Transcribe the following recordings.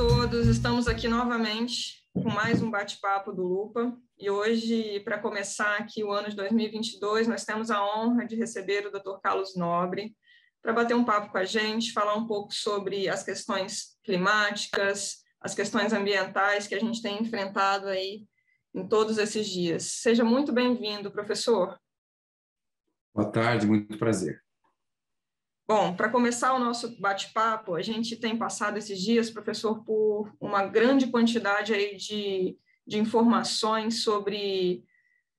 todos, estamos aqui novamente com mais um bate-papo do Lupa e hoje, para começar aqui o ano de 2022, nós temos a honra de receber o Dr. Carlos Nobre para bater um papo com a gente, falar um pouco sobre as questões climáticas, as questões ambientais que a gente tem enfrentado aí em todos esses dias. Seja muito bem-vindo, professor. Boa tarde, muito prazer. Bom, para começar o nosso bate-papo, a gente tem passado esses dias, professor, por uma grande quantidade aí de informações sobre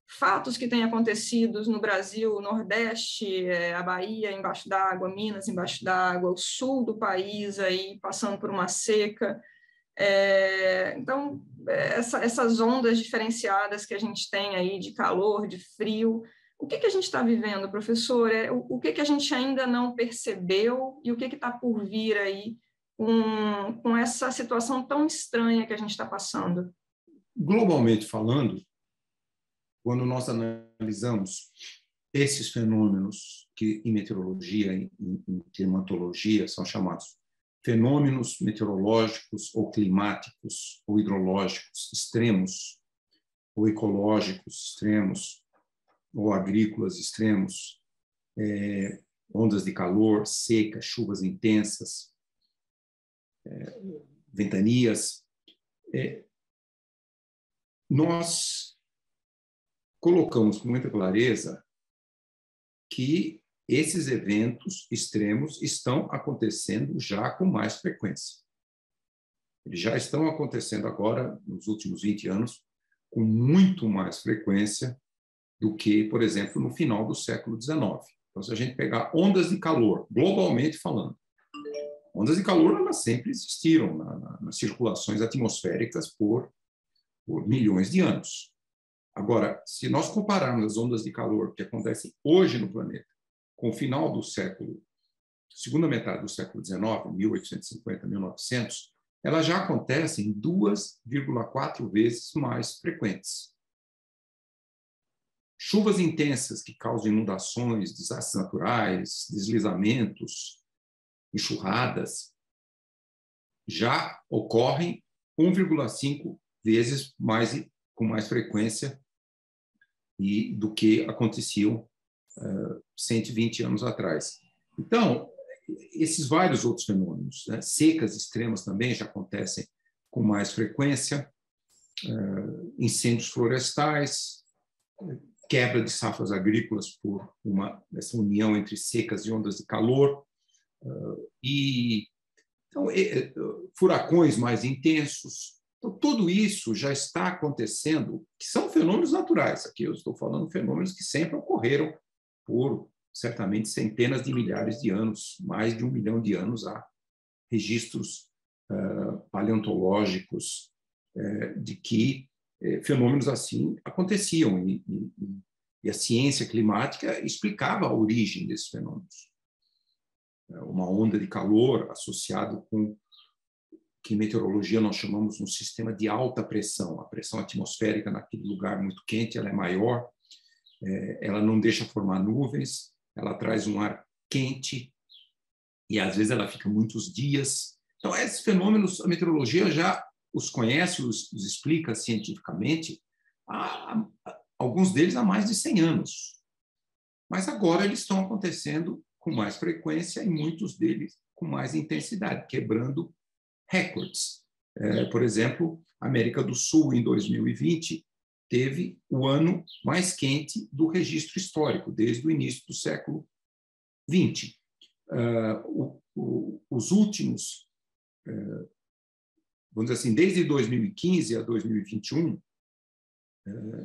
fatos que têm acontecido no Brasil, o Nordeste, a Bahia embaixo d'água, Minas embaixo d'água, o sul do país aí passando por uma seca. Então, essas ondas diferenciadas que a gente tem aí de calor, de frio, o que a gente está vivendo, professor? O que a gente ainda não percebeu e o que está por vir aí com essa situação tão estranha que a gente está passando? Globalmente falando, quando nós analisamos esses fenômenos que em meteorologia, em climatologia, são chamados fenômenos meteorológicos ou climáticos ou hidrológicos extremos, ou ecológicos extremos, ou agrícolas extremos, ondas de calor, seca, chuvas intensas, ventanias, nós colocamos com muita clareza que esses eventos extremos estão acontecendo já com mais frequência. Eles já estão acontecendo agora, nos últimos 20 anos, com muito mais frequência do que, por exemplo, no final do século XIX. Então, se a gente pegar ondas de calor, globalmente falando, ondas de calor elas sempre existiram nas circulações atmosféricas por milhões de anos. Agora, se nós compararmos as ondas de calor que acontecem hoje no planeta com o final do século, segunda metade do século XIX, 1850, 1900, elas já acontecem 2,4 vezes mais frequentes. Chuvas intensas que causam inundações, desastres naturais, deslizamentos, enxurradas, já ocorrem 1,5 vezes com mais frequência do que aconteciam 120 anos atrás. Então, esses vários outros fenômenos, né? Secas extremas também já acontecem com mais frequência, incêndios florestais, quebra de safras agrícolas por essa união entre secas e ondas de calor, então, furacões mais intensos. Então, tudo isso já está acontecendo, que são fenômenos naturais. Aqui eu estou falando de fenômenos que sempre ocorreram por, certamente, centenas de milhares de anos, mais de 1 milhão de anos há registros paleontológicos de que fenômenos assim aconteciam e a ciência climática explicava a origem desses fenômenos. Uma onda de calor associado com que em meteorologia nós chamamos um sistema de alta pressão. A pressão atmosférica naquele lugar muito quente ela é maior, ela não deixa formar nuvens, ela traz um ar quente e às vezes ela fica muitos dias. Então esses fenômenos a meteorologia já os conhece, os explica cientificamente, alguns deles há mais de 100 anos. Mas agora eles estão acontecendo com mais frequência e muitos deles com mais intensidade, quebrando recordes. Por exemplo, a América do Sul, em 2020, teve o ano mais quente do registro histórico, desde o início do século XX. Os últimos, vamos dizer assim, desde 2015 a 2021,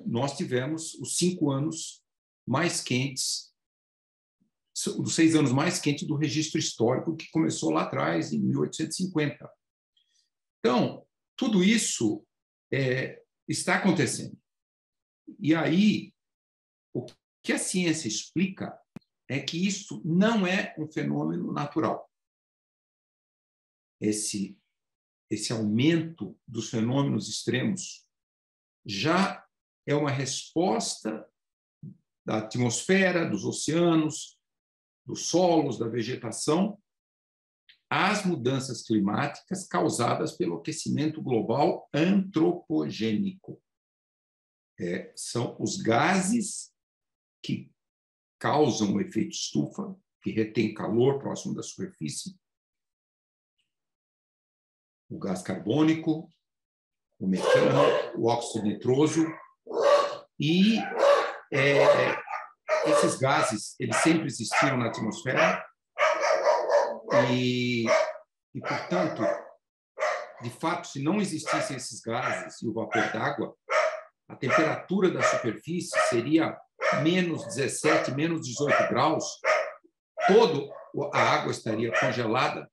nós tivemos os 5 anos mais quentes, dos 6 anos mais quentes do registro histórico, que começou lá atrás, em 1850. Então, tudo isso está acontecendo. E aí, o que a ciência explica é que isso não é um fenômeno natural. Esse aumento dos fenômenos extremos já é uma resposta da atmosfera, dos oceanos, dos solos, da vegetação, as mudanças climáticas causadas pelo aquecimento global antropogênico. São os gases que causam o efeito estufa, que retém calor próximo da superfície, o gás carbônico, o metano, o óxido nitroso, e esses gases, eles sempre existiram na atmosfera e, portanto, de fato, se não existissem esses gases e o vapor d'água, a temperatura da superfície seria menos 17, menos 18 graus, toda a água estaria congelada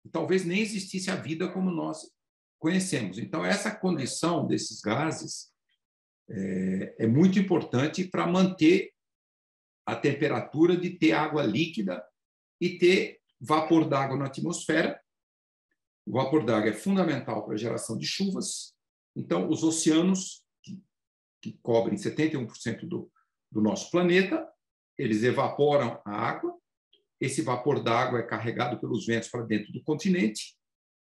e talvez nem existisse a vida como nós conhecemos. Então, essa condição desses gases é muito importante para manter a temperatura de ter água líquida e ter vapor d'água na atmosfera. O vapor d'água é fundamental para a geração de chuvas. Então, os oceanos, que cobrem 71% do nosso planeta, eles evaporam a água. Esse vapor d'água é carregado pelos ventos para dentro do continente,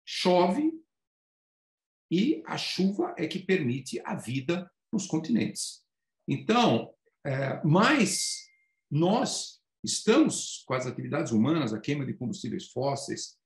chove, e a chuva é que permite a vida nos continentes. Então, mas nós estamos, com as atividades humanas, a queima de combustíveis fósseis,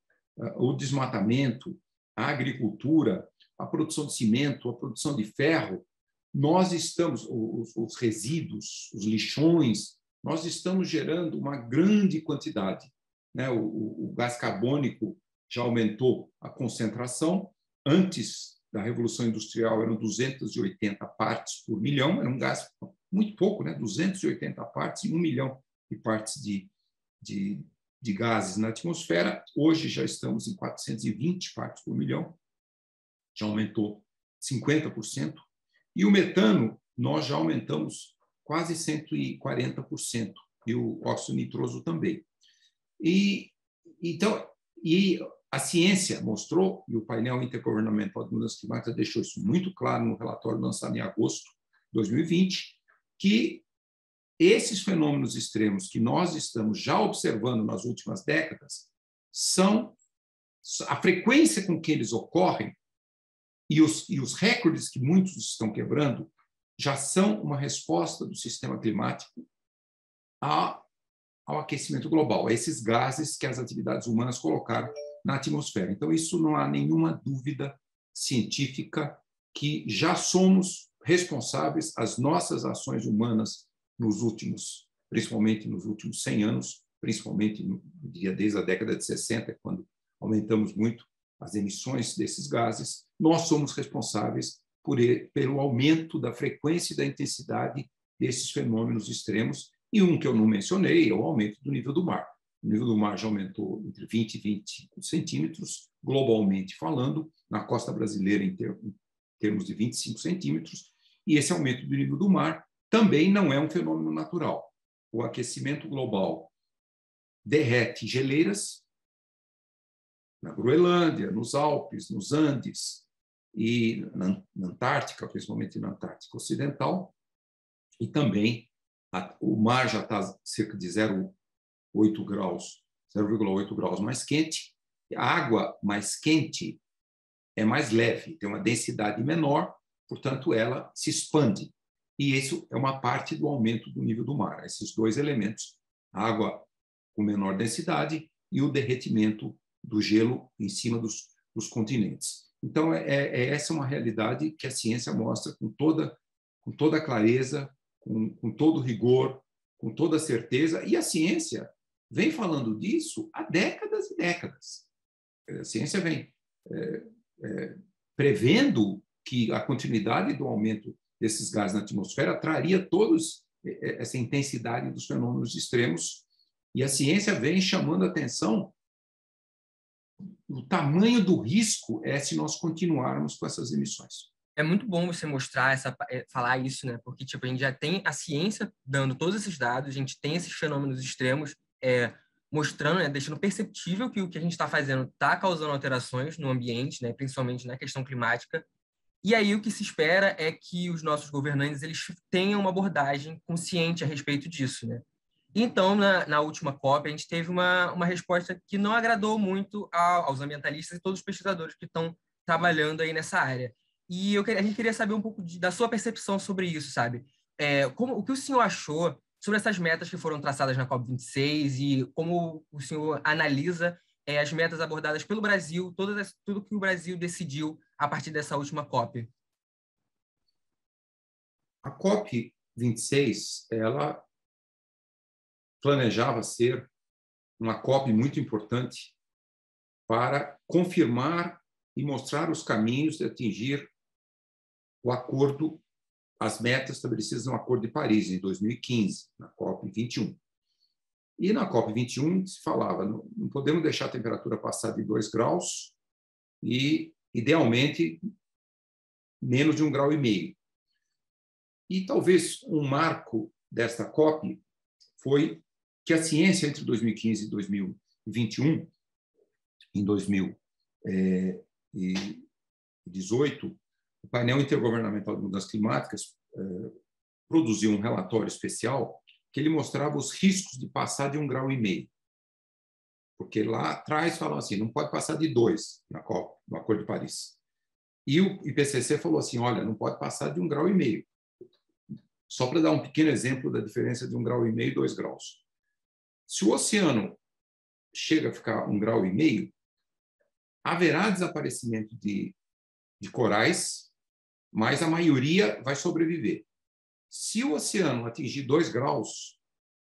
o desmatamento, a agricultura, a produção de cimento, a produção de ferro, nós estamos, os resíduos, os lixões, nós estamos gerando uma grande quantidade. Né? O gás carbônico já aumentou a concentração. Antes da Revolução Industrial eram 280 partes por milhão, era um gás muito pouco, né? 280 partes e 1 milhão de partes de gases na atmosfera. Hoje já estamos em 420 partes por milhão, já aumentou 50%. E o metano, nós já aumentamos quase 140%, e o óxido nitroso também. E a ciência mostrou, e o painel intergovernamental de mudanças climáticas deixou isso muito claro no relatório lançado em agosto de 2020, que esses fenômenos extremos que nós estamos já observando nas últimas décadas são a frequência com que eles ocorrem e os recordes que muitos estão quebrando já são uma resposta do sistema climático ao aquecimento global, a esses gases que as atividades humanas colocaram na atmosfera. Então, isso não há nenhuma dúvida científica que já somos responsáveis, as nossas ações humanas principalmente nos últimos 100 anos, principalmente desde a década de 60, quando aumentamos muito as emissões desses gases, nós somos responsáveis pelo aumento da frequência e da intensidade desses fenômenos extremos, e um que eu não mencionei é o aumento do nível do mar. O nível do mar já aumentou entre 20 e 25 centímetros, globalmente falando, na costa brasileira em termos de 25 centímetros, e esse aumento do nível do mar também não é um fenômeno natural. O aquecimento global derrete geleiras na Groenlândia, nos Alpes, nos Andes e na Antártica, principalmente na Antártica Ocidental, e também o mar já está cerca de 0,8 graus mais quente. A água mais quente é mais leve, tem uma densidade menor, portanto, ela se expande. E isso é uma parte do aumento do nível do mar. Esses dois elementos, a água com menor densidade e o derretimento do gelo em cima dos continentes. Então, essa é uma realidade que a ciência mostra com toda clareza, com todo rigor, com toda certeza, e a ciência vem falando disso há décadas e décadas. A ciência vem prevendo que a continuidade do aumento desses gases na atmosfera traria todos essa intensidade dos fenômenos extremos, e a ciência vem chamando a atenção do tamanho do risco se nós continuarmos com essas emissões. É muito bom você falar isso, né? Porque tipo, a gente já tem a ciência dando todos esses dados, a gente tem esses fenômenos extremos mostrando, né, deixando perceptível que o que a gente está fazendo está causando alterações no ambiente, né, principalmente na questão climática. E aí o que se espera é que os nossos governantes eles tenham uma abordagem consciente a respeito disso, né? Então, na última COP, a gente teve uma resposta que não agradou muito aos ambientalistas e todos os pesquisadores que estão trabalhando aí nessa área. E a gente queria saber um pouco da sua percepção sobre isso, sabe? O que o senhor achou sobre essas metas que foram traçadas na COP26 e como o senhor analisa as metas abordadas pelo Brasil, tudo que o Brasil decidiu a partir dessa última COP? A COP26, ela planejava ser uma COP muito importante para confirmar e mostrar os caminhos de atingir o acordo, as metas estabelecidas no Acordo de Paris, em 2015, na COP21. E na COP21 se falava, não podemos deixar a temperatura passar de 2 graus e, idealmente, menos de 1,5 graus. E talvez um marco desta COP foi que a ciência, entre 2015 e 2021, em 2018, o painel intergovernamental de mudanças climáticas produziu um relatório especial que ele mostrava os riscos de passar de 1,5 graus. Porque lá atrás falam assim, não pode passar de 2 na COP, no Acordo de Paris. E o IPCC falou assim, olha, não pode passar de 1,5 graus. Só para dar um pequeno exemplo da diferença de 1,5 graus e 2 graus. Se o oceano chega a ficar 1,5 graus, haverá desaparecimento de corais, mas a maioria vai sobreviver. Se o oceano atingir 2 graus,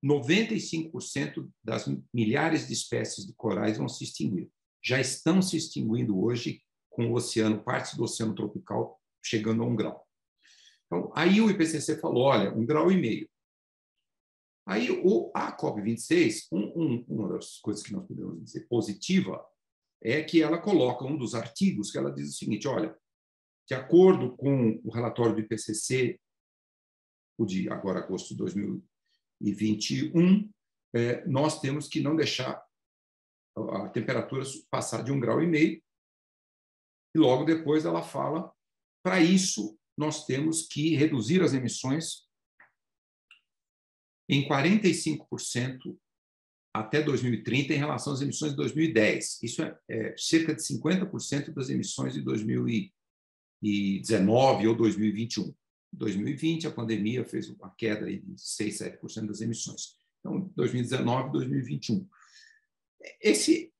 95% das milhares de espécies de corais vão se extinguir. Já estão se extinguindo hoje com o oceano, partes do oceano tropical chegando a 1 grau. Então, aí o IPCC falou, olha, 1,5 graus. Aí a COP26, uma das coisas que nós podemos dizer positiva, é que ela coloca um dos artigos que ela diz o seguinte, olha, de acordo com o relatório do IPCC, o de agora agosto de 2021, nós temos que não deixar a temperatura passar de 1,5 graus. E logo depois ela fala, para isso, nós temos que reduzir as emissões em 45% até 2030 em relação às emissões de 2010. Isso é cerca de 50% das emissões de 2019 ou 2021. Em 2020, a pandemia fez uma queda de 6, 7% das emissões. Então, 2019 e 2021. Esse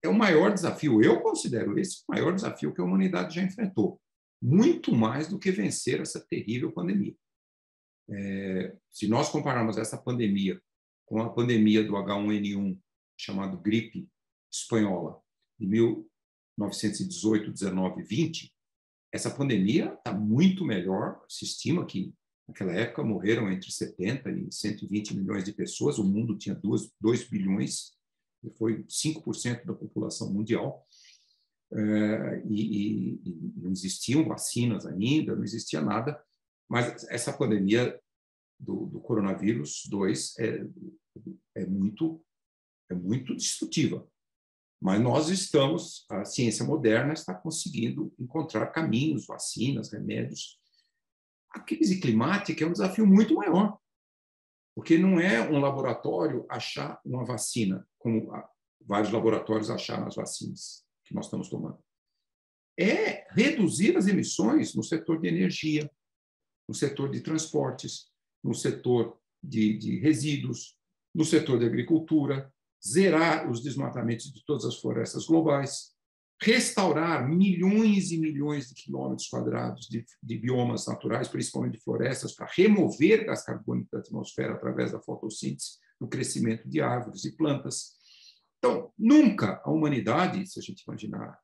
é o maior desafio. Eu considero esse o maior desafio que a humanidade já enfrentou. Muito mais do que vencer essa terrível pandemia. Se nós compararmos essa pandemia com a pandemia do H1N1, chamado gripe espanhola, de 1918, 19 e 20, essa pandemia está muito melhor. Se estima que, naquela época, morreram entre 70 e 120 milhões de pessoas, o mundo tinha 2 bilhões, foi 5% da população mundial, e não existiam vacinas ainda, não existia nada, mas essa pandemia do coronavírus 2 é muito destrutiva. Mas nós a ciência moderna está conseguindo encontrar caminhos, vacinas, remédios. A crise climática é um desafio muito maior, porque não é um laboratório achar uma vacina, como vários laboratórios acharam as vacinas que nós estamos tomando. É reduzir as emissões no setor de energia, no setor de transportes, no setor de resíduos, no setor de agricultura, zerar os desmatamentos de todas as florestas globais, restaurar milhões e milhões de quilômetros quadrados de biomas naturais, principalmente de florestas, para remover gás carbônico da atmosfera através da fotossíntese, do crescimento de árvores e plantas. Então, nunca a humanidade, se a gente imaginar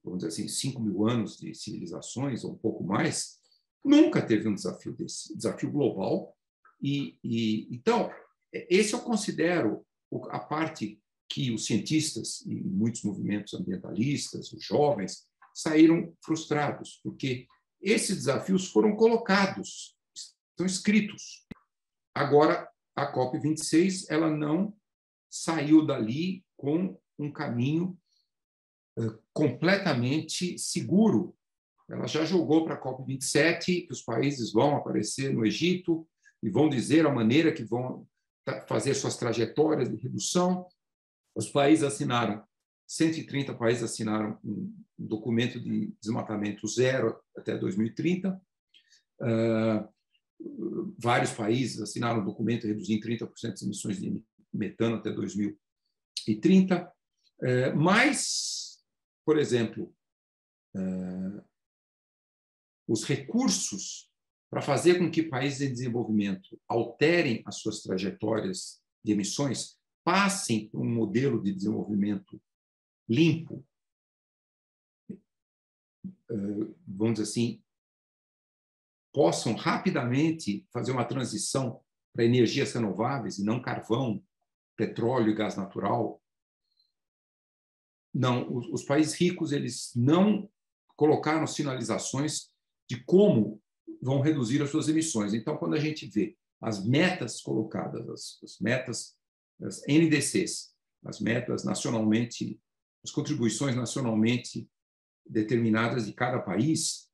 vamos dizer assim, 5.000 anos de civilizações, ou um pouco mais, nunca teve um desafio desse, desafio global. Então, esse eu considero a parte que os cientistas e muitos movimentos ambientalistas, os jovens, saíram frustrados, porque esses desafios foram colocados, estão escritos. Agora, a COP26 ela não saiu dali com um caminho completamente seguro. Ela já jogou para a COP27 que os países vão aparecer no Egito e vão dizer a maneira que fazer suas trajetórias de redução. Os países assinaram, 130 países assinaram um documento de desmatamento zero até 2030. Vários países assinaram um documento de reduzir em 30% as emissões de metano até 2030. Mas, por exemplo, os recursos para fazer com que países em desenvolvimento alterem as suas trajetórias de emissões, passem por um modelo de desenvolvimento limpo, vamos dizer assim, possam rapidamente fazer uma transição para energias renováveis e não carvão, petróleo e gás natural. Não, os países ricos eles não colocaram sinalizações de como vão reduzir as suas emissões. Então, quando a gente vê as metas colocadas, as metas das NDCs, as metas nacionalmente, as contribuições nacionalmente determinadas de cada país,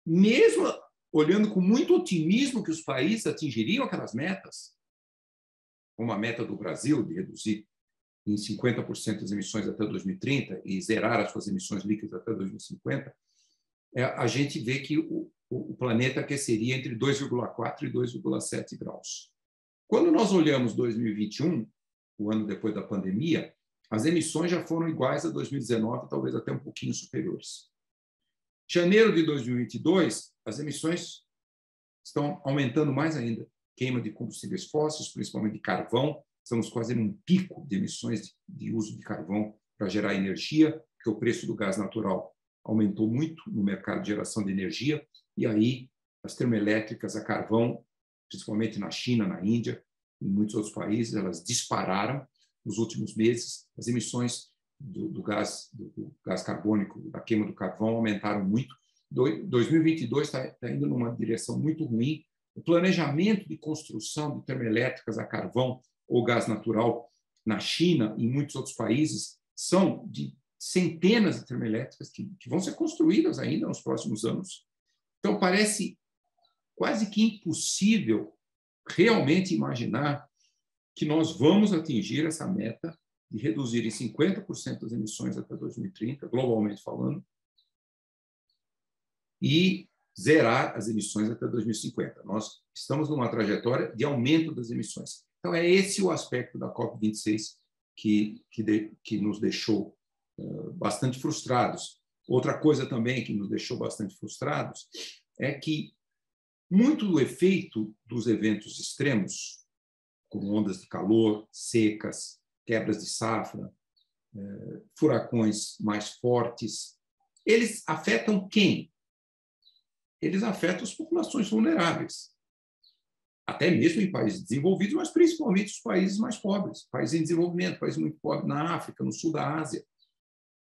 mesmo olhando com muito otimismo que os países atingiriam aquelas metas, como a meta do Brasil de reduzir em 50% as emissões até 2030 e zerar as suas emissões líquidas até 2050, a gente vê que o planeta aqueceria entre 2,4 e 2,7 graus. Quando nós olhamos 2021, o ano depois da pandemia, as emissões já foram iguais a 2019, talvez até um pouquinho superiores. Janeiro de 2022, as emissões estão aumentando mais ainda. Queima de combustíveis fósseis, principalmente de carvão. Estamos quase num pico de emissões de uso de carvão para gerar energia, porque o preço do gás natural aumentou muito no mercado de geração de energia, e aí as termoelétricas a carvão, principalmente na China, na Índia, em muitos outros países, elas dispararam nos últimos meses. As emissões do gás carbônico, da queima do carvão, aumentaram muito. 2022 está indo numa direção muito ruim. O planejamento de construção de termoelétricas a carvão ou gás natural na China e em muitos outros países são de centenas de termoelétricas que vão ser construídas ainda nos próximos anos. Então, parece quase que impossível realmente imaginar que nós vamos atingir essa meta de reduzir em 50% as emissões até 2030, globalmente falando, e zerar as emissões até 2050. Nós estamos numa trajetória de aumento das emissões. Então, é esse o aspecto da COP26 que nos deixou bastante frustrados. Outra coisa também que nos deixou bastante frustrados é que muito do efeito dos eventos extremos, como ondas de calor, secas, quebras de safra, furacões mais fortes, eles afetam quem? Eles afetam as populações vulneráveis, até mesmo em países desenvolvidos, mas principalmente os países mais pobres, países em desenvolvimento, países muito pobres na África, no sul da Ásia.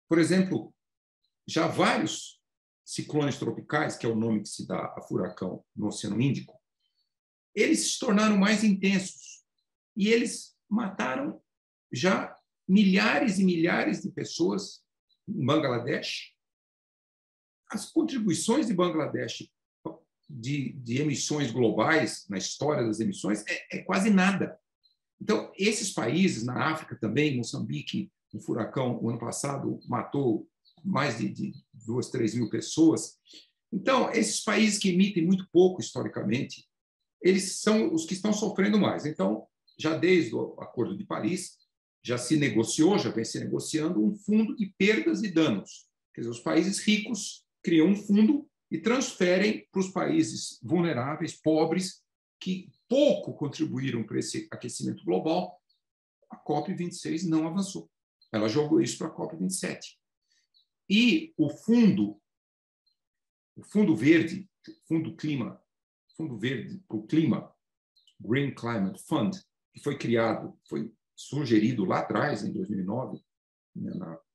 Por exemplo, já vários ciclones tropicais, que é o nome que se dá a furacão no Oceano Índico, eles se tornaram mais intensos e eles mataram já milhares e milhares de pessoas em Bangladesh. As contribuições de Bangladesh de emissões globais, na história das emissões, é quase nada. Então, esses países, na África também, Moçambique, um furacão, o ano passado, matou mais de 2, 3 mil pessoas. Então, esses países que emitem muito pouco, historicamente, eles são os que estão sofrendo mais. Então, já desde o Acordo de Paris, já se negociou, já vem se negociando um fundo de perdas e danos. Quer dizer, os países ricos criam um fundo e transferem para os países vulneráveis, pobres, que pouco contribuíram para esse aquecimento global. A COP26 não avançou. Ela jogou isso para a COP27. E o Fundo Verde, Fundo Verde para o Clima, Green Climate Fund, que foi criado, foi sugerido lá atrás, em 2009,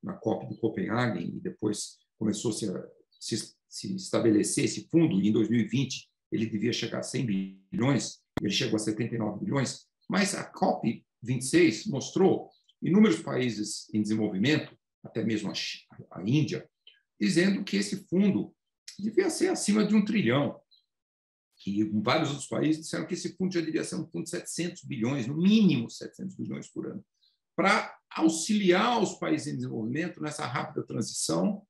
na COP de Copenhague, e depois começou a se estabelecer esse fundo, e em 2020 ele devia chegar a 100 bilhões, ele chegou a 79 bilhões, mas a COP26 mostrou inúmeros países em desenvolvimento, até mesmo a Índia, dizendo que esse fundo devia ser acima de 1 trilhão. que vários outros países disseram que esse fundo já deveria ser um fundo de 700 bilhões, no mínimo 700 bilhões por ano, para auxiliar os países em desenvolvimento nessa rápida transição,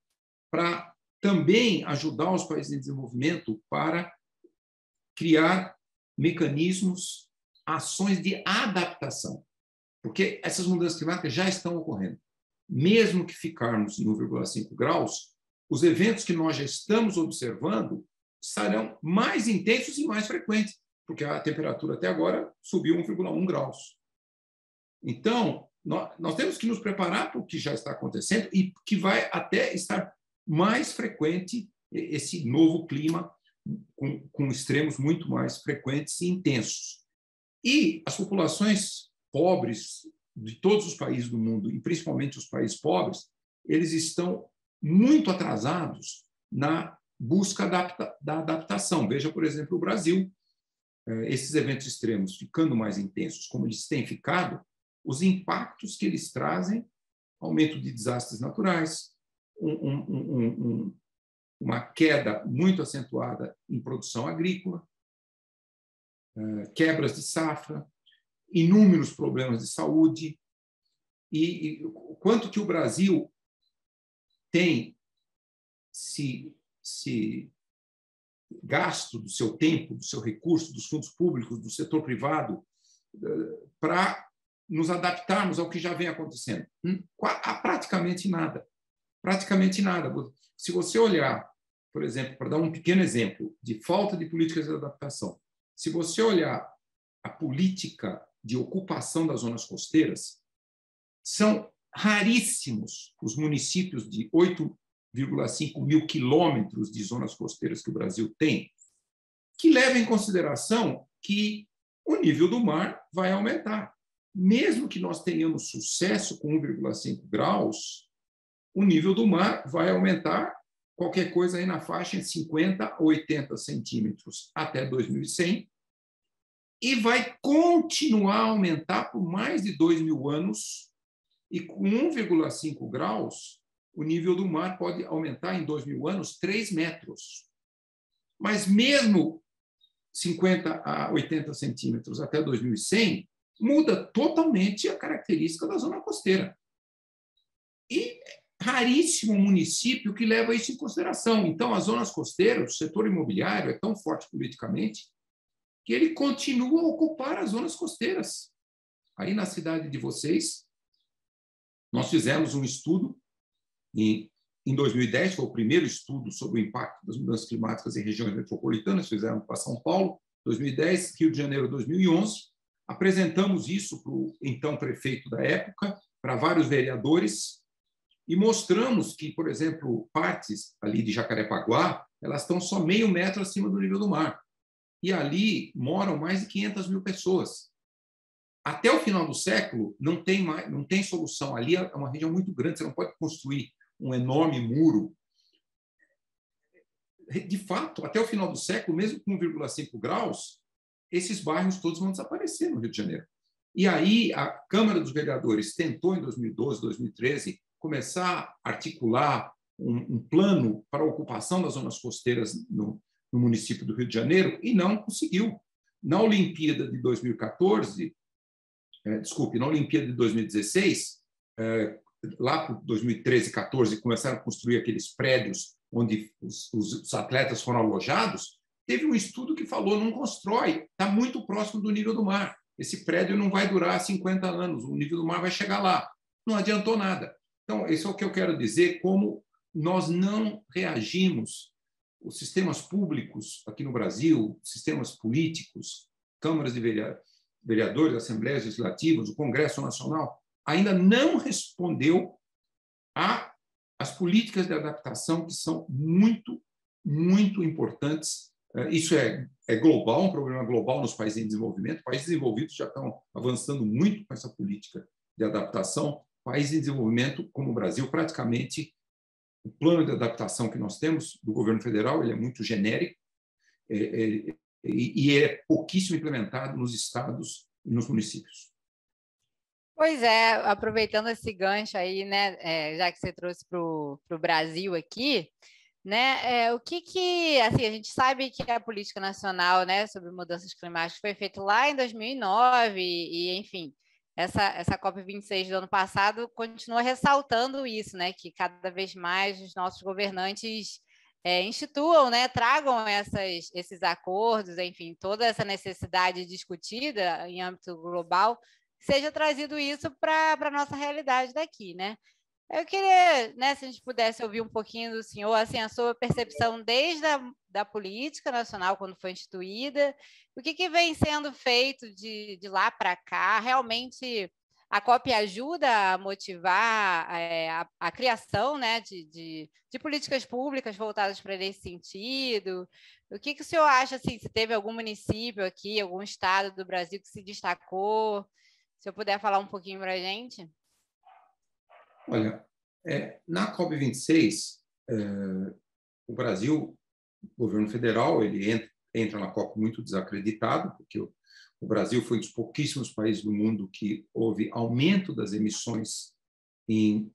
para também ajudar os países em desenvolvimento para criar mecanismos, ações de adaptação, porque essas mudanças climáticas já estão ocorrendo. Mesmo que ficarmos em 1,5 graus, os eventos que nós já estamos observando serão mais intensos e mais frequentes, porque a temperatura até agora subiu 1,1 graus. Então, nós temos que nos preparar para o que já está acontecendo e que vai até estar mais frequente esse novo clima, com extremos muito mais frequentes e intensos. E as populações pobres de todos os países do mundo, e principalmente os países pobres, eles estão muito atrasados na busca da adaptação. Veja, por exemplo, o Brasil. Esses eventos extremos ficando mais intensos, como eles têm ficado, os impactos que eles trazem, aumento de desastres naturais, uma queda muito acentuada em produção agrícola, quebras de safra, inúmeros problemas de saúde, e o quanto que o Brasil tem se gasto do seu tempo, do seu recurso, dos fundos públicos, do setor privado, para nos adaptarmos ao que já vem acontecendo. Praticamente nada. Praticamente nada. Se você olhar, por exemplo, para dar um pequeno exemplo de falta de políticas de adaptação, se você olhar a política de ocupação das zonas costeiras, são raríssimos os municípios de 8,5 mil quilômetros de zonas costeiras que o Brasil tem, que levam em consideração que o nível do mar vai aumentar. Mesmo que nós tenhamos sucesso com 1,5 graus, o nível do mar vai aumentar qualquer coisa aí na faixa de 50 a 80 centímetros até 2100 e vai continuar a aumentar por mais de 2.000 anos, e com 1,5 graus, o nível do mar pode aumentar em 2.000 anos 3 metros. Mas mesmo 50 a 80 centímetros até 2100, muda totalmente a característica da zona costeira. E raríssimo município que leva isso em consideração. Então, as zonas costeiras, o setor imobiliário é tão forte politicamente que ele continua a ocupar as zonas costeiras. Aí, na cidade de vocês, nós fizemos um estudo em 2010, foi o primeiro estudo sobre o impacto das mudanças climáticas em regiões metropolitanas, fizemos para São Paulo, 2010, Rio de Janeiro, 2011. Apresentamos isso para o então prefeito da época, para vários vereadores, e mostramos que, por exemplo, partes ali de Jacarepaguá, elas estão só meio metro acima do nível do mar. E ali moram mais de 500 mil pessoas. Até o final do século, não tem solução. Ali é uma região muito grande, você não pode construir um enorme muro. De fato, até o final do século, mesmo com 1,5 graus, esses bairros todos vão desaparecer no Rio de Janeiro. E aí a Câmara dos Vereadores tentou, em 2012, 2013, começar a articular um plano para a ocupação das zonas costeiras no município do Rio de Janeiro e não conseguiu. Na Olimpíada de 2014, na Olimpíada de 2016, lá por 2013 e 2014, começaram a construir aqueles prédios onde os atletas foram alojados, teve um estudo que falou, não constrói, está muito próximo do nível do mar. Esse prédio não vai durar 50 anos, o nível do mar vai chegar lá. Não adiantou nada. Então, esse é o que eu quero dizer, como nós não reagimos, os sistemas públicos aqui no Brasil, sistemas políticos, câmaras de vereadores, assembleias legislativas, o Congresso Nacional, ainda não respondeu às políticas de adaptação que são muito, muito importantes. Isso é global, um problema global nos países em desenvolvimento. Países desenvolvidos já estão avançando muito com essa política de adaptação. Países em desenvolvimento, como o Brasil, praticamente o plano de adaptação que nós temos do governo federal ele é muito genérico e é pouquíssimo implementado nos estados e nos municípios. Pois é, aproveitando esse gancho aí, né, já que você trouxe para o Brasil aqui, né? O que assim, a gente sabe que a política nacional, né, sobre mudanças climáticas foi feita lá em 2009 enfim, essa COP26 do ano passado continua ressaltando isso, né, que cada vez mais os nossos governantes instituam, né, tragam esses acordos, enfim, toda essa necessidade discutida em âmbito global, seja trazido isso para a nossa realidade daqui, né? Eu queria, né, se a gente pudesse ouvir um pouquinho do senhor, assim, a sua percepção desde da política nacional, quando foi instituída, o que vem sendo feito de lá para cá. Realmente, a COP ajuda a motivar a criação, né, de políticas públicas voltadas para esse sentido? O que o senhor acha, assim, se teve algum município aqui, algum estado do Brasil que se destacou? Se eu puder falar um pouquinho para a gente. Olha, na COP26, o Brasil, o governo federal, ele entra na COP muito desacreditado, porque o Brasil foi um dos pouquíssimos países do mundo que houve aumento das emissões em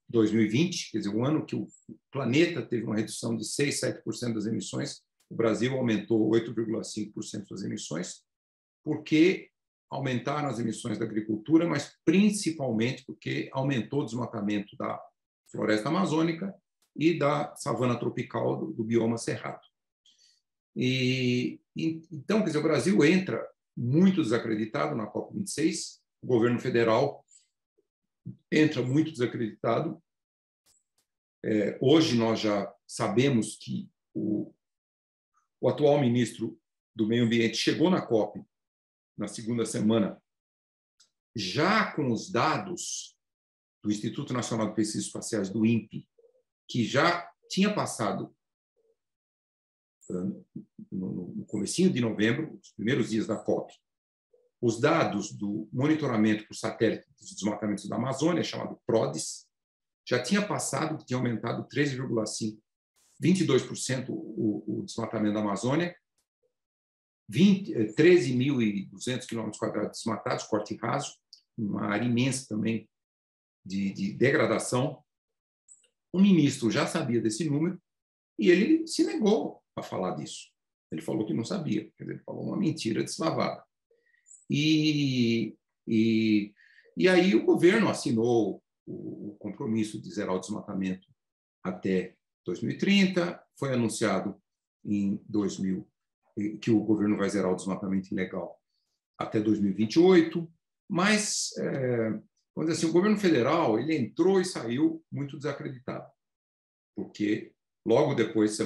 2020, quer dizer, o ano que o planeta teve uma redução de 6, 7% das emissões, o Brasil aumentou 8,5% das emissões, porque aumentaram as emissões da agricultura, mas principalmente porque aumentou o desmatamento da floresta amazônica e da savana tropical do bioma cerrado. Então, quer dizer, o Brasil entra muito desacreditado na COP26, o governo federal entra muito desacreditado. Hoje nós já sabemos que o atual ministro do Meio Ambiente chegou na COP na segunda semana, já com os dados do Instituto Nacional de Pesquisas Espaciais, do INPE, que já tinha passado no comecinho de novembro, os primeiros dias da COP, os dados do monitoramento por satélite dos desmatamentos da Amazônia, chamado PRODES, já tinha passado, que tinha aumentado 13,5%, 22% o desmatamento da Amazônia, 13.200 km² desmatados, corte raso, uma área imensa também de degradação. O ministro já sabia desse número e ele se negou a falar disso. Ele falou que não sabia, quer dizer, ele falou uma mentira deslavada. E aí o governo assinou o compromisso de zerar o desmatamento até 2030, foi anunciado em 2000 que o governo vai zerar o desmatamento ilegal até 2028, mas vamos dizer assim, o governo federal ele entrou e saiu muito desacreditado, porque logo depois,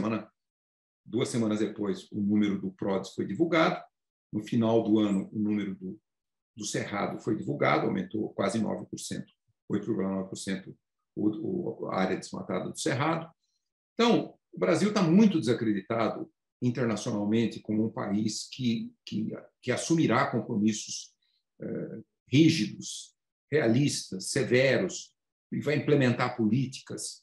2 semanas depois, o número do PRODES foi divulgado, no final do ano o número do Cerrado foi divulgado, aumentou quase 9%, 8,9% a área desmatada do Cerrado. Então, o Brasil está muito desacreditado internacionalmente como um país que assumirá compromissos rígidos, realistas, severos, e vai implementar políticas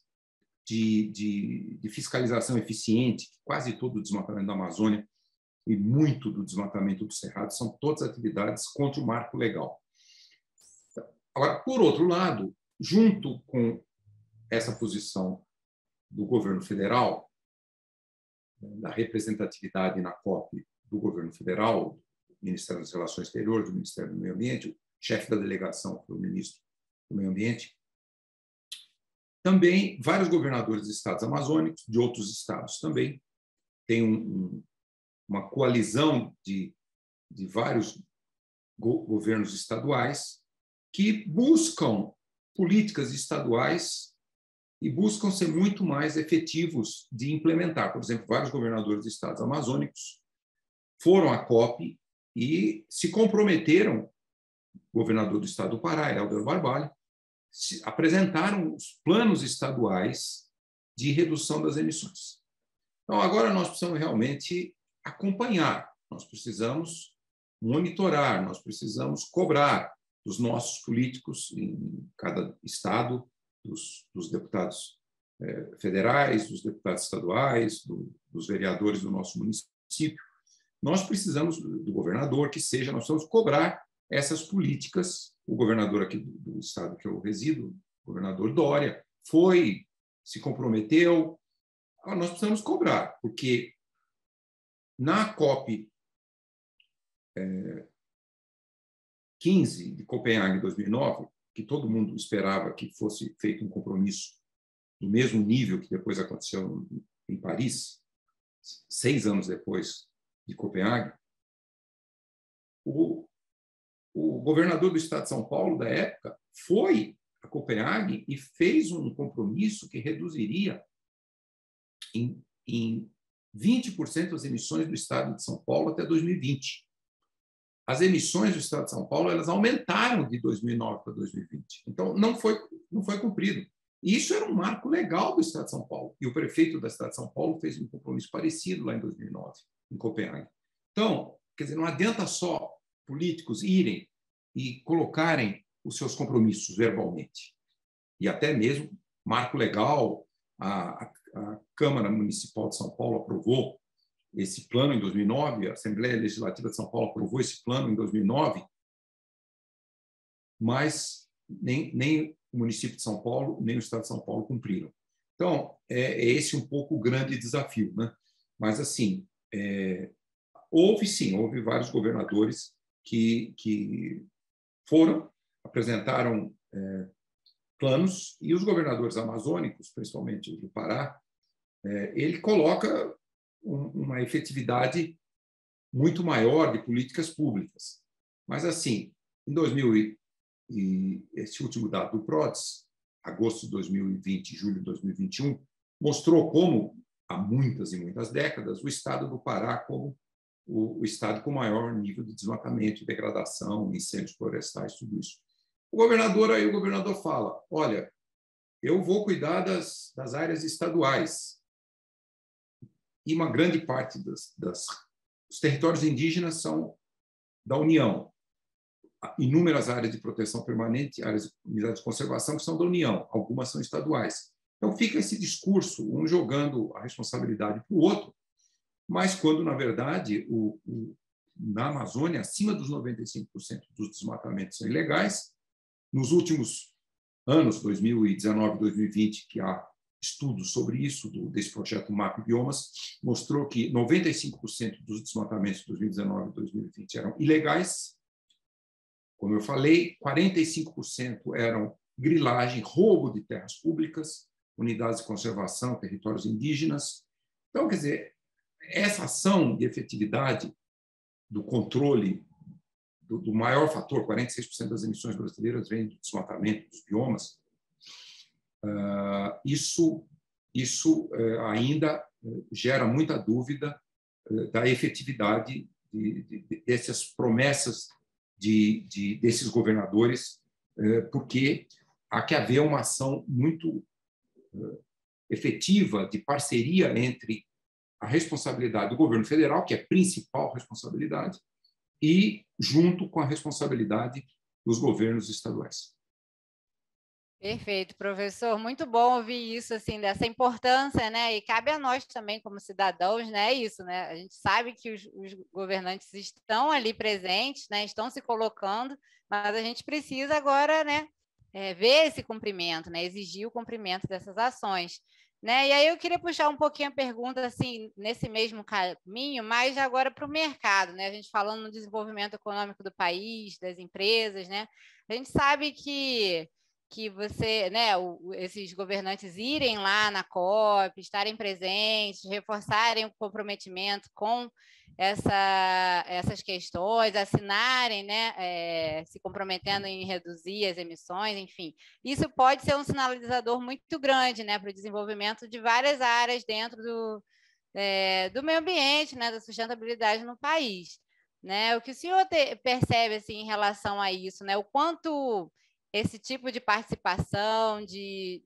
de fiscalização eficiente. Quase todo o desmatamento da Amazônia e muito do desmatamento do Cerrado são todas atividades contra o marco legal. Agora, por outro lado, junto com essa posição do governo federal, da representatividade na COP do governo federal, do Ministério das Relações Exteriores, do Ministério do Meio Ambiente, o chefe da delegação foi o ministro do Meio Ambiente. Também vários governadores de estados amazônicos, de outros estados também. Tem uma coalizão de vários governos estaduais que buscam políticas estaduais e buscam ser muito mais efetivos de implementar. Por exemplo, vários governadores de estados amazônicos foram à COP e se comprometeram, o governador do estado do Pará, Helder Barbalho, apresentaram os planos estaduais de redução das emissões. Então, agora nós precisamos realmente acompanhar, nós precisamos monitorar, nós precisamos cobrar dos nossos políticos em cada estado, dos deputados federais, dos deputados estaduais, dos vereadores do nosso município. Nós precisamos do governador que seja, nós precisamos cobrar essas políticas. O governador aqui do estado que eu resido, o governador Dória, se comprometeu Nós precisamos cobrar, porque na COP 15 de Copenhague, 2009, que todo mundo esperava que fosse feito um compromisso do mesmo nível que depois aconteceu em Paris, 6 anos depois de Copenhague, o governador do estado de São Paulo, da época, foi a Copenhague e fez um compromisso que reduziria em 20% as emissões do estado de São Paulo até 2020. As emissões do estado de São Paulo elas aumentaram de 2009 para 2020. Então, não foi cumprido. E isso era um marco legal do estado de São Paulo. E o prefeito da cidade de São Paulo fez um compromisso parecido lá em 2009, em Copenhague. Então, quer dizer, não adianta só políticos irem e colocarem os seus compromissos verbalmente. E até mesmo marco legal, a Câmara Municipal de São Paulo aprovou esse plano em 2009, a Assembleia Legislativa de São Paulo aprovou esse plano em 2009, mas nem o município de São Paulo, nem o estado de São Paulo cumpriram. Então, é esse um pouco o grande desafio, né? Mas, assim, houve vários governadores que foram, apresentaram planos, e os governadores amazônicos, principalmente do Pará, ele coloca uma efetividade muito maior de políticas públicas. Mas, assim, em 2000, e esse último dado do PRODES, agosto de 2020 e julho de 2021, mostrou como, há muitas e muitas décadas, o estado do Pará como o estado com maior nível de desmatamento, degradação, incêndios florestais, tudo isso. O governador fala, olha, eu vou cuidar das áreas estaduais. E uma grande parte dos territórios indígenas são da União. Inúmeras áreas de proteção permanente, áreas de unidade de conservação que são da União, algumas são estaduais. Então fica esse discurso, um jogando a responsabilidade para o outro, mas quando, na verdade, na Amazônia, acima dos 95% dos desmatamentos são ilegais. Nos últimos anos, 2019 e 2020, que há estudos sobre isso, desse projeto MAP Biomas, mostrou que 95% dos desmatamentos de 2019 e 2020 eram ilegais. Como eu falei, 45% eram grilagem, roubo de terras públicas, unidades de conservação, territórios indígenas. Então, quer dizer, essa ação de efetividade do controle do maior fator, 46% das emissões brasileiras vêm do desmatamento dos biomas, isso ainda gera muita dúvida da efetividade dessas promessas desses governadores, porque há que haver uma ação muito efetiva de parceria entre a responsabilidade do governo federal, que é a principal responsabilidade, e junto com a responsabilidade dos governos estaduais. Perfeito, professor. Muito bom ouvir isso, assim, dessa importância, né? E cabe a nós também, como cidadãos, né? Isso, né? A gente sabe que os governantes estão ali presentes, né? Estão se colocando, mas a gente precisa agora, né? Ver esse cumprimento, né? Exigir o cumprimento dessas ações, né? E aí eu queria puxar um pouquinho a pergunta, assim, nesse mesmo caminho, mas agora para o mercado, né? A gente falando no desenvolvimento econômico do país, das empresas, né? A gente sabe que você, né, esses governantes irem lá na COP, estarem presentes, reforçarem o comprometimento com essas questões, assinarem, né, se comprometendo em reduzir as emissões, enfim. Isso pode ser um sinalizador muito grande, né, para o desenvolvimento de várias áreas dentro do meio ambiente, né, da sustentabilidade no país. Né? O que o senhor percebe assim, em relação a isso, né? O quanto esse tipo de participação, de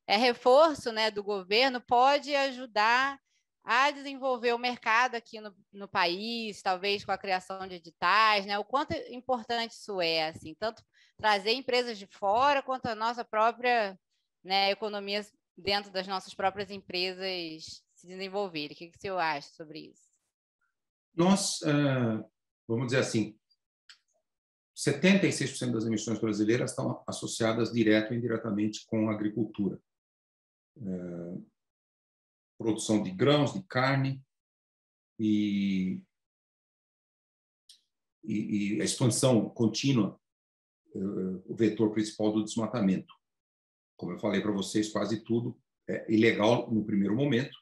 reforço, né, do governo pode ajudar a desenvolver o mercado aqui no país, talvez com a criação de editais, né? O quanto importante isso é, assim, tanto trazer empresas de fora quanto a nossa própria, né, economia dentro das nossas próprias empresas se desenvolverem. O que o senhor acha sobre isso? Nós, vamos dizer assim, 76% das emissões brasileiras estão associadas direto ou indiretamente com a agricultura. produção de grãos, de carne e a expansão contínua, o vetor principal do desmatamento. Como eu falei para vocês, quase tudo é ilegal no primeiro momento,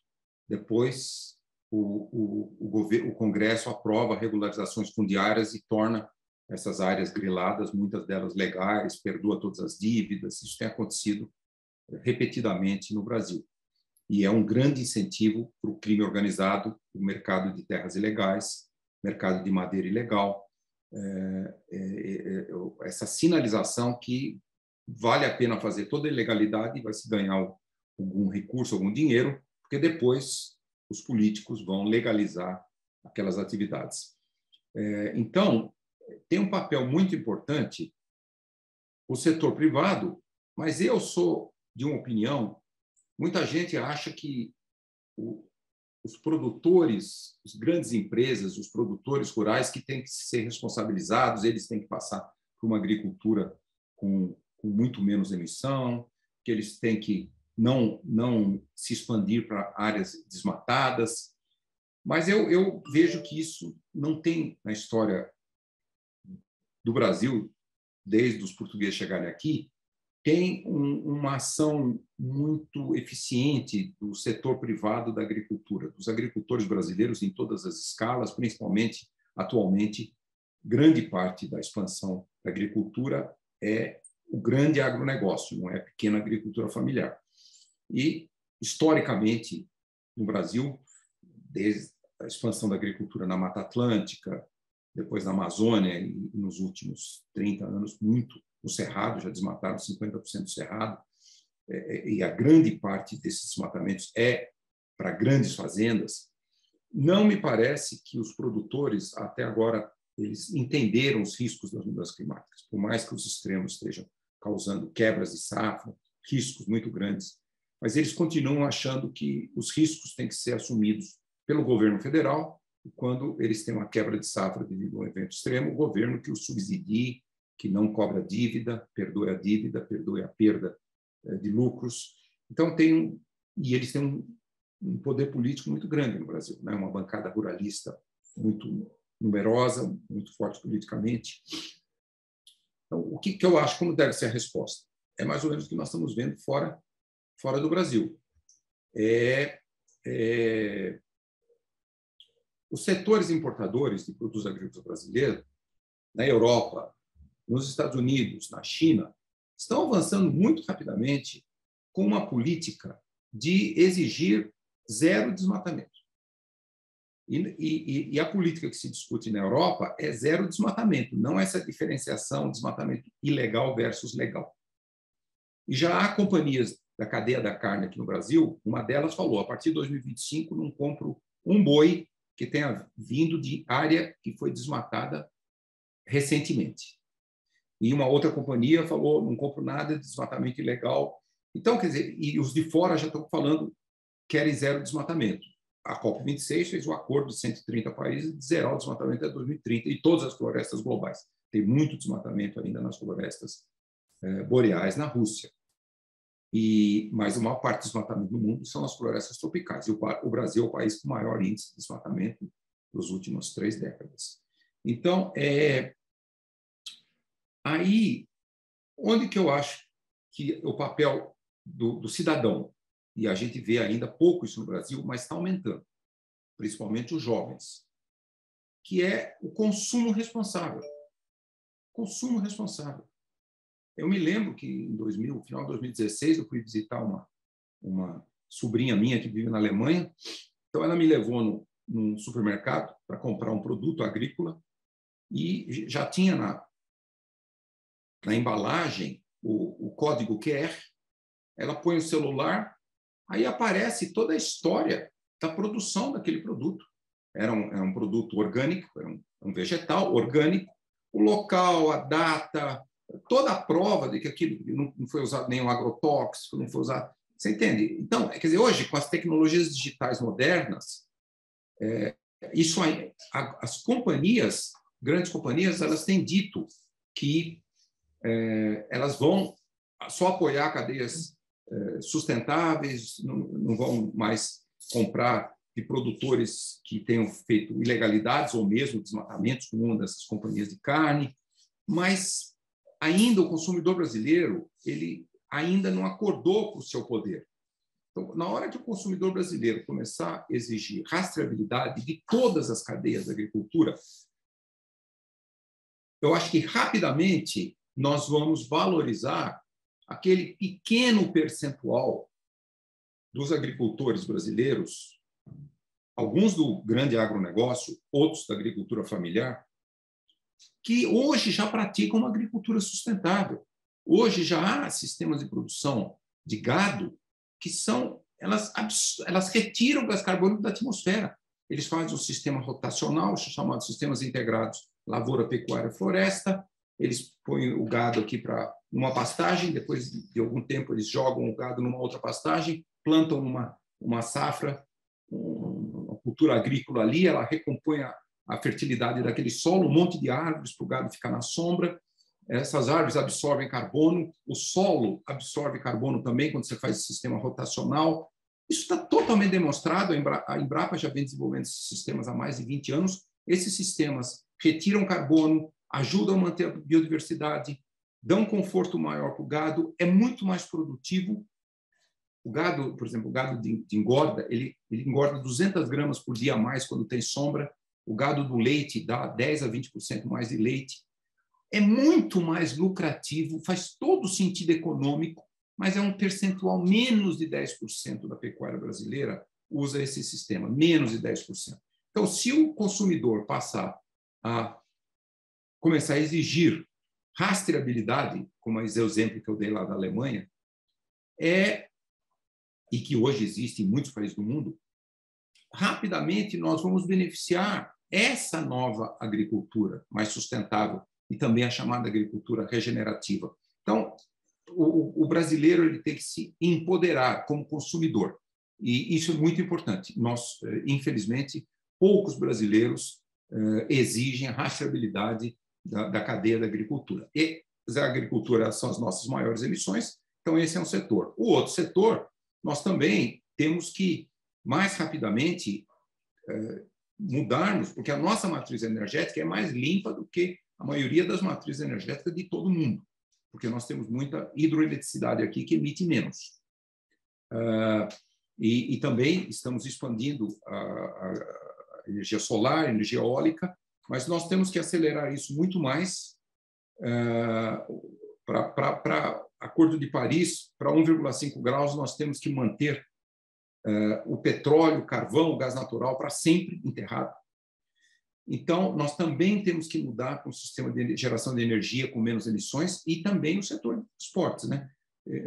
depois o Congresso aprova regularizações fundiárias e torna essas áreas griladas, muitas delas legais, perdoa todas as dívidas. Isso tem acontecido repetidamente no Brasil. E é um grande incentivo para o crime organizado, o mercado de terras ilegais, mercado de madeira ilegal, essa sinalização que vale a pena fazer toda a ilegalidade e vai se ganhar algum recurso, algum dinheiro, porque depois os políticos vão legalizar aquelas atividades. Então, tem um papel muito importante o setor privado, mas eu sou de uma opinião, muita gente acha que os produtores, as grandes empresas, os produtores rurais que têm que ser responsabilizados, eles têm que passar por uma agricultura com muito menos emissão, que eles têm que não se expandir para áreas desmatadas. Mas eu vejo que isso não tem na história do Brasil, desde os portugueses chegarem aqui, tem uma ação muito eficiente do setor privado da agricultura, dos agricultores brasileiros em todas as escalas, principalmente, atualmente, grande parte da expansão da agricultura é o grande agronegócio, não é a pequena agricultura familiar. E, historicamente, no Brasil, desde a expansão da agricultura na Mata Atlântica, depois na Amazônia, e nos últimos 30 anos, muito no Cerrado, já desmataram 50% do Cerrado, e a grande parte desses desmatamentos é para grandes fazendas. Não me parece que os produtores, até agora, eles entenderam os riscos das mudanças climáticas, por mais que os extremos estejam causando quebras de safra, riscos muito grandes, mas eles continuam achando que os riscos têm que ser assumidos pelo governo federal, e quando eles têm uma quebra de safra devido a um evento extremo, o governo que os subsidie, que não cobra dívida, perdoe a perda de lucros. Então, eles têm um poder político muito grande no Brasil, né? Uma bancada ruralista muito numerosa, muito forte politicamente. Então, o que eu acho, como deve ser a resposta? É mais ou menos o que nós estamos vendo fora do Brasil. Os setores importadores de produtos agrícolas brasileiros, na Europa, nos Estados Unidos, na China, estão avançando muito rapidamente com uma política de exigir zero desmatamento. E a política que se discute na Europa é zero desmatamento, não essa diferenciação desmatamento ilegal versus legal. E já há companhias da cadeia da carne aqui no Brasil, uma delas falou, a partir de 2025 não compro um boi que tenha vindo de área que foi desmatada recentemente. E uma outra companhia falou, não compro nada de desmatamento ilegal. Então, quer dizer, e os de fora já estão falando que querem zero desmatamento. A COP26 fez o acordo de 130 países de zerar o desmatamento até 2030 e todas as florestas globais. Tem muito desmatamento ainda nas florestas boreais na Rússia. Mas a maior parte do desmatamento do mundo são as florestas tropicais. E o Brasil é o país com maior índice de desmatamento das últimas 3 décadas. Então, aí, onde que eu acho que o papel do cidadão, e a gente vê ainda pouco isso no Brasil, mas está aumentando, principalmente os jovens, que é o consumo responsável. Consumo responsável. Eu me lembro que no final de 2016, eu fui visitar uma sobrinha minha que vive na Alemanha, então ela me levou num supermercado para comprar um produto agrícola e já tinha na embalagem o código QR, ela põe o celular, aí aparece toda a história da produção daquele produto. Era um produto orgânico, era um vegetal orgânico, o local, a data, toda a prova de que aquilo não foi usado nenhum agrotóxico, não foi usado... Você entende? Então, quer dizer, hoje, com as tecnologias digitais modernas, isso aí, as companhias, grandes companhias, elas têm dito que elas vão só apoiar cadeias sustentáveis, não vão mais comprar de produtores que tenham feito ilegalidades ou mesmo desmatamentos com uma dessas companhias de carne, mas ainda o consumidor brasileiro ele ainda não acordou com o seu poder. Então, na hora que o consumidor brasileiro começar a exigir rastreabilidade de todas as cadeias da agricultura, eu acho que rapidamente nós vamos valorizar aquele pequeno percentual dos agricultores brasileiros, alguns do grande agronegócio, outros da agricultura familiar, que hoje já praticam uma agricultura sustentável. Hoje já há sistemas de produção de gado que elas retiram o gás carbônico da atmosfera. Eles fazem um sistema rotacional, chamados sistemas integrados lavoura, pecuária, floresta. Eles põem o gado aqui para uma pastagem, depois de algum tempo eles jogam o gado numa outra pastagem, plantam uma safra, uma cultura agrícola ali, ela recompõe a fertilidade daquele solo, um monte de árvores para o gado ficar na sombra. Essas árvores absorvem carbono, o solo absorve carbono também quando você faz esse sistema rotacional. Isso está totalmente demonstrado, a Embrapa já vem desenvolvendo esses sistemas há mais de 20 anos. Esses sistemas retiram carbono, ajudam a manter a biodiversidade, dão conforto maior para o gado, é muito mais produtivo. O gado, por exemplo, o gado de engorda, ele engorda 200 gramas por dia a mais quando tem sombra. O gado do leite dá 10 a 20% mais de leite. É muito mais lucrativo, faz todo sentido econômico, mas é um percentual, menos de 10% da pecuária brasileira usa esse sistema, menos de 10%. Então, se o consumidor passar a começar a exigir rastreabilidade, como esse exemplo que eu dei lá da Alemanha, e que hoje existe em muitos países do mundo, rapidamente nós vamos beneficiar essa nova agricultura mais sustentável e também a chamada agricultura regenerativa. Então, o brasileiro ele tem que se empoderar como consumidor, e isso é muito importante. Nós, infelizmente, poucos brasileiros exigem a rastreabilidade da cadeia da agricultura. E a agricultura são as nossas maiores emissões, então esse é um setor. O outro setor, nós também temos que, mais rapidamente, mudarmos, porque a nossa matriz energética é mais limpa do que a maioria das matrizes energéticas de todo mundo, porque nós temos muita hidroeletricidade aqui que emite menos. E também estamos expandindo a energia solar, a energia eólica, mas nós temos que acelerar isso muito mais para Acordo de Paris, para 1,5 graus, nós temos que manter o petróleo, o carvão, o gás natural para sempre enterrado. Então, nós também temos que mudar para um sistema de geração de energia com menos emissões e também o setor de transportes, né?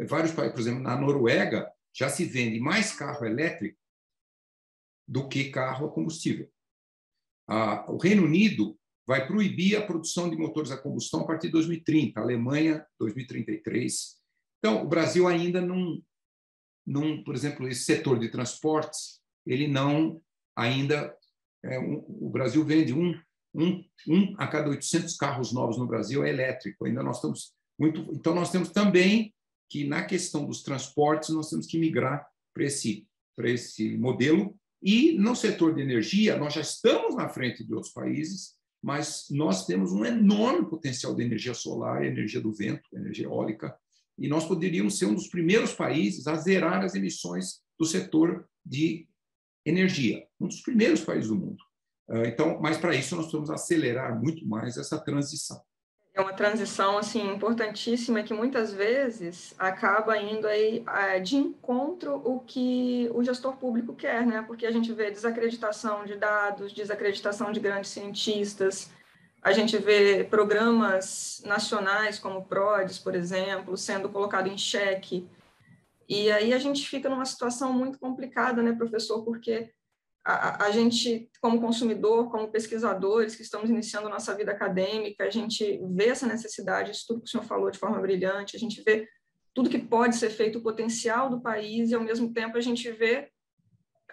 Vários países, por exemplo, na Noruega, já se vende mais carro elétrico do que carro a combustível. O Reino Unido vai proibir a produção de motores a combustão a partir de 2030, a Alemanha, 2033. Então, o Brasil ainda não, por exemplo, esse setor de transportes, ele não ainda... o Brasil vende um a cada 800 carros novos no Brasil é elétrico. Ainda nós estamos muito... Então, nós temos também que, na questão dos transportes, nós temos que migrar para esse modelo. E, no setor de energia, nós já estamos na frente de outros países, mas nós temos um enorme potencial de energia solar, energia do vento, energia eólica, e nós poderíamos ser um dos primeiros países a zerar as emissões do setor de energia, um dos primeiros países do mundo. Então, mas para isso nós precisamos acelerar muito mais essa transição. É uma transição assim importantíssima que muitas vezes acaba indo aí de encontro o que o gestor público quer, né? Porque a gente vê desacreditação de dados, desacreditação de grandes cientistas, a gente vê programas nacionais como o PRODES, por exemplo, sendo colocado em xeque. E aí a gente fica numa situação muito complicada, né, professor? Porque a gente, como consumidor, como pesquisadores que estamos iniciando nossa vida acadêmica, a gente vê essa necessidade, isso tudo que o senhor falou de forma brilhante, a gente vê tudo que pode ser feito, o potencial do país, e, ao mesmo tempo, a gente vê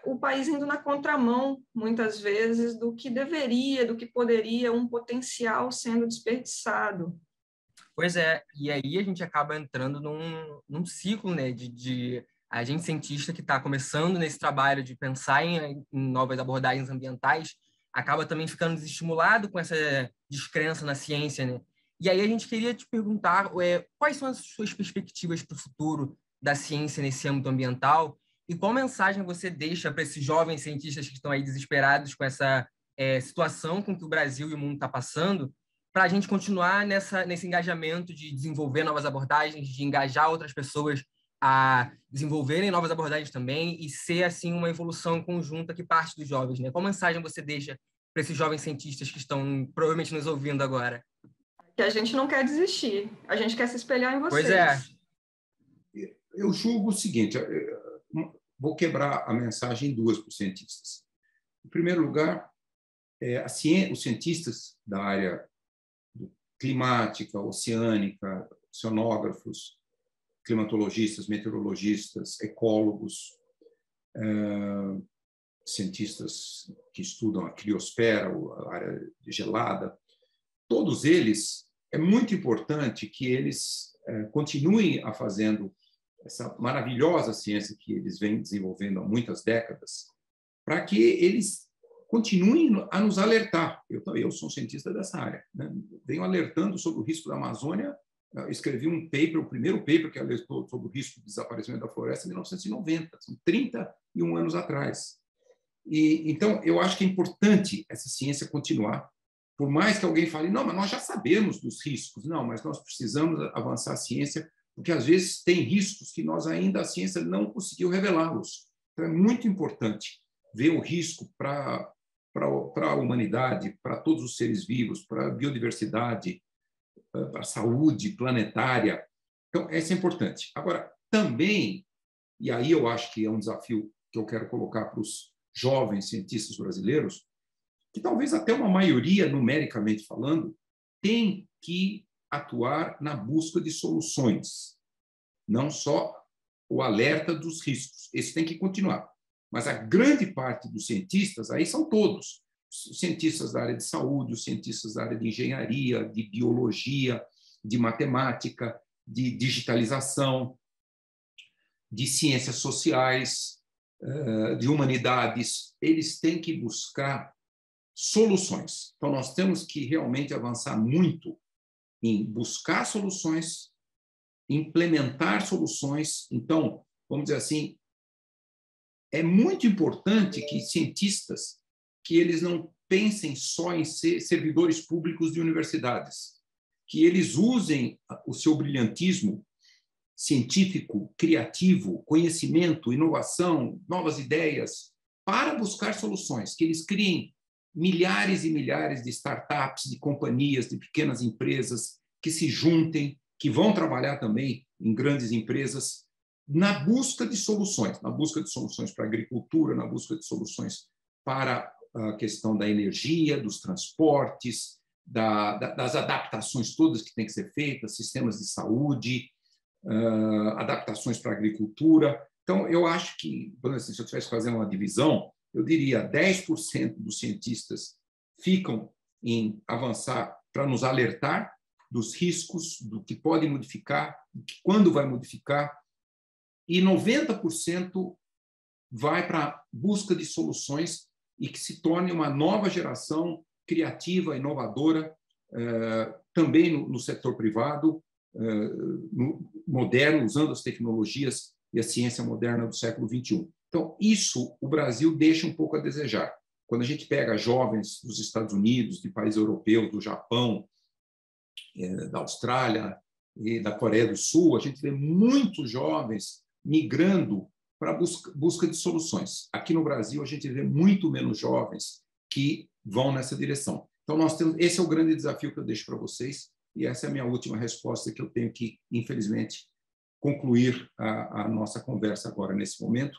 o país indo na contramão, muitas vezes, do que deveria, do que poderia, um potencial sendo desperdiçado. Pois é, e aí a gente acaba entrando num ciclo, né, de a gente cientista que está começando nesse trabalho de pensar em novas abordagens ambientais acaba também ficando desestimulado com essa descrença na ciência, né? E aí a gente queria te perguntar quais são as suas perspectivas para o futuro da ciência nesse âmbito ambiental e qual mensagem você deixa para esses jovens cientistas que estão aí desesperados com essa situação com que o Brasil e o mundo está passando, para a gente continuar nesse engajamento de desenvolver novas abordagens, de engajar outras pessoas a desenvolverem novas abordagens também e ser, assim, uma evolução conjunta que parte dos jovens, né? Qual mensagem você deixa para esses jovens cientistas que estão provavelmente nos ouvindo agora? Que a gente não quer desistir, a gente quer se espelhar em vocês. Pois é. Eu julgo o seguinte, vou quebrar a mensagem em duas para os cientistas. Em primeiro lugar, os cientistas da área climática, oceânica, oceanógrafos, climatologistas, meteorologistas, ecólogos, cientistas que estudam a criosfera, a área gelada, todos eles, é muito importante que eles continuem a fazendo essa maravilhosa ciência que eles vêm desenvolvendo há muitas décadas, para que eles continuem a nos alertar. Eu sou um cientista dessa área, né? Venho alertando sobre o risco da Amazônia. Eu escrevi um paper, o primeiro paper que alertou sobre o risco de desaparecimento da floresta em 1990, são 31 anos atrás. Então, eu acho que é importante essa ciência continuar, por mais que alguém fale, não, mas nós já sabemos dos riscos. Não, mas nós precisamos avançar a ciência, porque às vezes tem riscos que a ciência não conseguiu revelá-los. Então, é muito importante ver o risco para a humanidade, para todos os seres vivos, para a biodiversidade, para a saúde planetária. Então, essa é importante. Agora, também, e aí eu acho que é um desafio que eu quero colocar para os jovens cientistas brasileiros, que talvez até uma maioria, numericamente falando, tem que atuar na busca de soluções, não só o alerta dos riscos. Esse tem que continuar. Mas a grande parte dos cientistas, aí são todos, os cientistas da área de saúde, os cientistas da área de engenharia, de biologia, de matemática, de digitalização, de ciências sociais, de humanidades, eles têm que buscar soluções. Então, nós temos que realmente avançar muito em buscar soluções, implementar soluções. Então, vamos dizer assim, é muito importante que cientistas, que eles não pensem só em ser servidores públicos de universidades, que eles usem o seu brilhantismo científico, criativo, conhecimento, inovação, novas ideias, para buscar soluções, que eles criem milhares e milhares de startups, de companhias, de pequenas empresas que se juntem, que vão trabalhar também em grandes empresas, na busca de soluções para a agricultura, na busca de soluções para a questão da energia, dos transportes, das adaptações todas que têm que ser feitas, sistemas de saúde, adaptações para a agricultura. Então, eu acho que, se eu estivesse fazendo uma divisão, eu diria 10% dos cientistas ficam em avançar para nos alertar dos riscos, do que pode modificar, quando vai modificar, e 90% vai para a busca de soluções e que se torne uma nova geração criativa, inovadora, também no setor privado, moderno, usando as tecnologias e a ciência moderna do século XXI. Então, isso o Brasil deixa um pouco a desejar. Quando a gente pega jovens dos Estados Unidos, de países europeus, do Japão, da Austrália e da Coreia do Sul, a gente vê muitos jovens migrando para a busca de soluções. Aqui no Brasil, a gente vê muito menos jovens que vão nessa direção. Então, esse é o grande desafio que eu deixo para vocês, e essa é a minha última resposta, que eu tenho que, infelizmente, concluir a nossa conversa agora, nesse momento.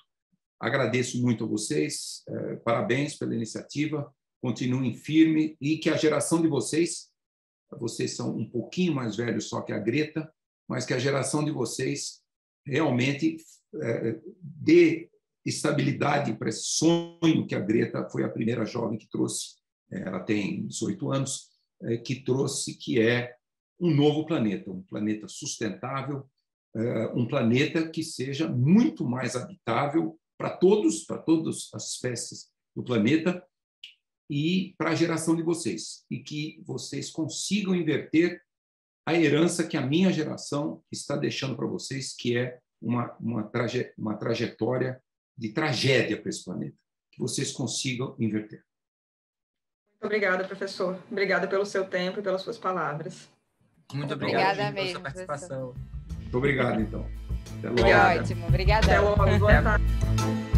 Agradeço muito a vocês, parabéns pela iniciativa, continuem firme, e que a geração de vocês são um pouquinho mais velhos só que a Greta, mas que a geração de vocês realmente dê estabilidade para esse sonho que a Greta foi a primeira jovem que trouxe, ela tem 18 anos, que trouxe, que é um novo planeta, um planeta sustentável, um planeta que seja muito mais habitável para todas as espécies do planeta e para a geração de vocês, e que vocês consigam inverter a herança que a minha geração está deixando para vocês, que é uma trajetória de tragédia para esse planeta, que vocês consigam inverter. Muito obrigada, professor. Obrigada pelo seu tempo e pelas suas palavras. Muito Obrigada obrigado pela sua participação. Muito obrigado, então. Foi ótimo. Obrigada. Até logo. Boa tarde.